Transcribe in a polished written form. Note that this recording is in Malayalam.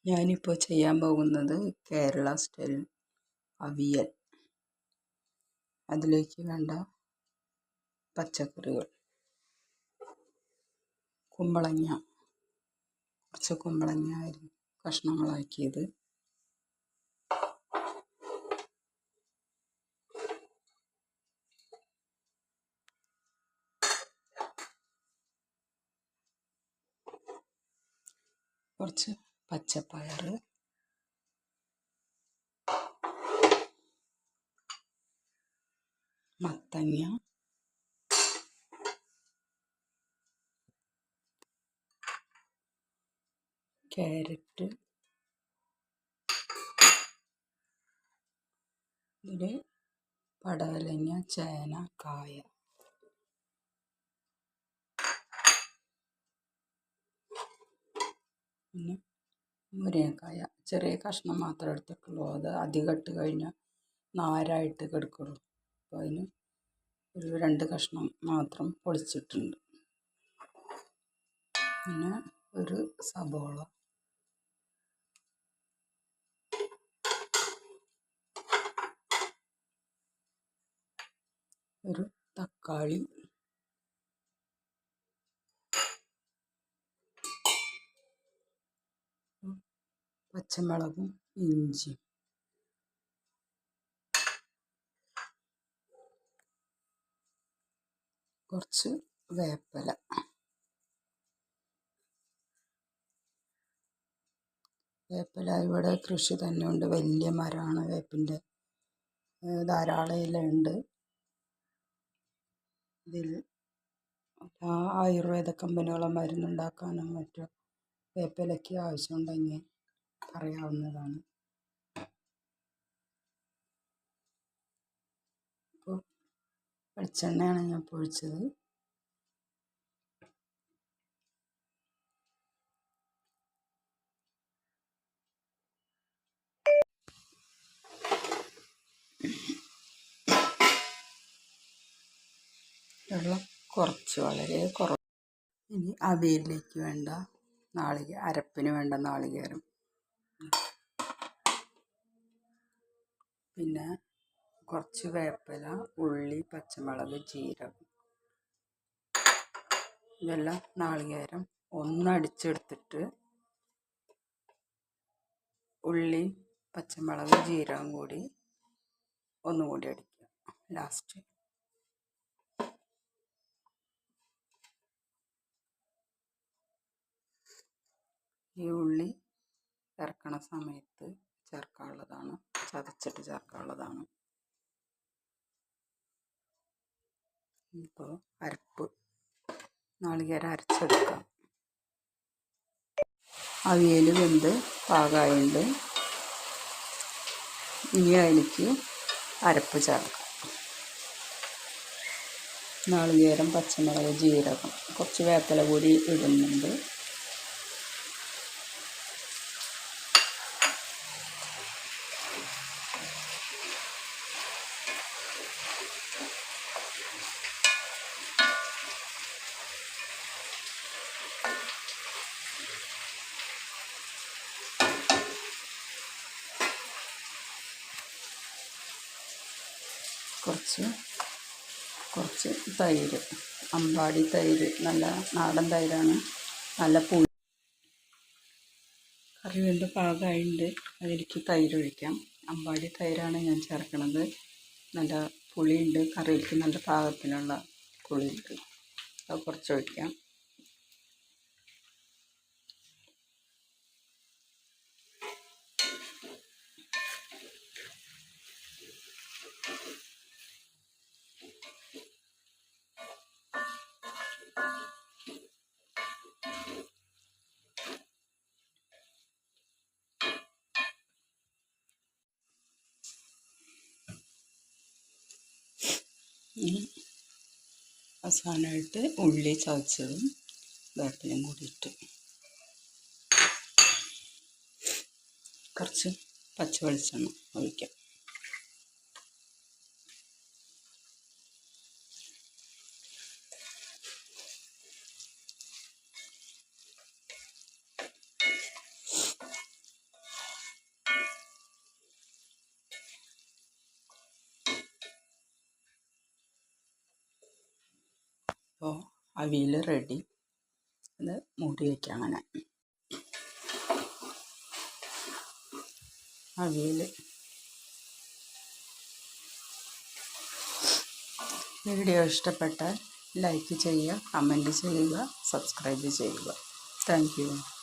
ഞാനിപ്പോൾ ചെയ്യാൻ പോകുന്നത് കേരള സ്റ്റൈൽ അവിയൽ. അതിലേക്ക് വേണ്ട പച്ചക്കറികൾ: കുമ്പളങ്ങ, കുറച്ച് കുമ്പളങ്ങ കഷ്ണങ്ങളാക്കിയത്, കുറച്ച് പച്ചപ്പയർ, മത്തങ്ങ, ക്യാരറ്റ്, ഇതിൽ പടവലങ്ങ, ചേന, കായ, പിന്നെ മുരിങ്ങക്കായ ചെറിയ കഷ്ണം മാത്രമേ എടുത്തിട്ടുള്ളൂ. അത് അധികം ഇട്ട് കഴിഞ്ഞാൽ നാരായിട്ട് കിടക്കുള്ളൂ. അപ്പോൾ അതിന് ഒരു 2 കഷ്ണം മാത്രം പൊളിച്ചിട്ടുണ്ട്. പിന്നെ ഒരു സബോള, ഒരു തക്കാളി, പച്ചമുളകും ഇഞ്ചിയും, കുറച്ച് വേപ്പില. വേപ്പില ഇവിടെ കൃഷി തന്നെ ഉണ്ട്, വലിയ മരമാണ് വേപ്പിൻ്റെ. ധാരാളം ഇലയുണ്ട്. ഇതിൽ ആയുർവേദ കമ്പനികളെ മരുന്നുണ്ടാക്കാനും മറ്റും വേപ്പിലയ്ക്ക് ആവശ്യമുണ്ടെങ്കിൽ പറയാവുന്നതാണ്. ഇപ്പോൾ വെളിച്ചെണ്ണയാണ് ഞാൻ പൊഴിച്ചത്. വെള്ളം കുറച്ച്, വളരെ കുറവ്. ഇനി അവിയലിലേക്ക് വേണ്ട അരപ്പിന് വേണ്ട നാളികേരം, പിന്നെ കുറച്ച് വേപ്പില, ഉള്ളി, പച്ചമുളക്, ജീരകം, ഇതെല്ലാം നാളികേരം ഒന്നടിച്ചെടുത്തിട്ട് ഉള്ളി, പച്ചമുളക്, ജീരകം കൂടി ഒന്നുകൂടി അടിക്കുക. ലാസ്റ്റ് ഈ ഉള്ളി ചേർക്കണ സമയത്ത് ചേർക്കാനുള്ളതാണ്, ചതച്ചിട്ട് ചേർക്കാനുള്ളതാണ്. ഇപ്പോൾ നാളികേരം അരച്ചെടുക്കാം. അവിയൽ വെന്ത് പാകമായുണ്ട്. ഇനി അതിലേക്ക് അരപ്പ് ചേർക്കാം. നാളികേരം, പച്ചമുളക്, ജീരകം, കുറച്ച് വേപ്പില കൂടി ഇടുന്നുണ്ട്. കുറച്ച് തൈര്, അമ്പാടി തൈര്, നല്ല നാടൻ തൈരാണ്, നല്ല പുളി. കറി വെന്ത് പാകമായിട്ടുണ്ട്. അതിലേക്ക് തൈര് ഒഴിക്കാം. അമ്പാടി തൈരാണ് ഞാൻ ചേർക്കുന്നത്. നല്ല പുളിയുണ്ട്, കറിയിലേക്ക് നല്ല പാകത്തിനുള്ള പുളിയുണ്ട്. അത് കുറച്ച് ഒഴിക്കാം. ഇനി അവസാനമായിട്ട് ഉള്ളി ചതച്ചതും വേപ്പിലയും കൂടിയിട്ട് കുറച്ച് പച്ച വെളിച്ചെണ്ണ ഒഴിക്കാം. അപ്പോൾ അവിയൽ റെഡി. ഇത് മൂടി വയ്ക്കാം. അങ്ങനെ അവിയൽ. വീഡിയോ ഇഷ്ടപ്പെട്ടാൽ ലൈക്ക് ചെയ്യുക, കമൻറ്റ് ചെയ്യുക, സബ്സ്ക്രൈബ് ചെയ്യുക. Thank you.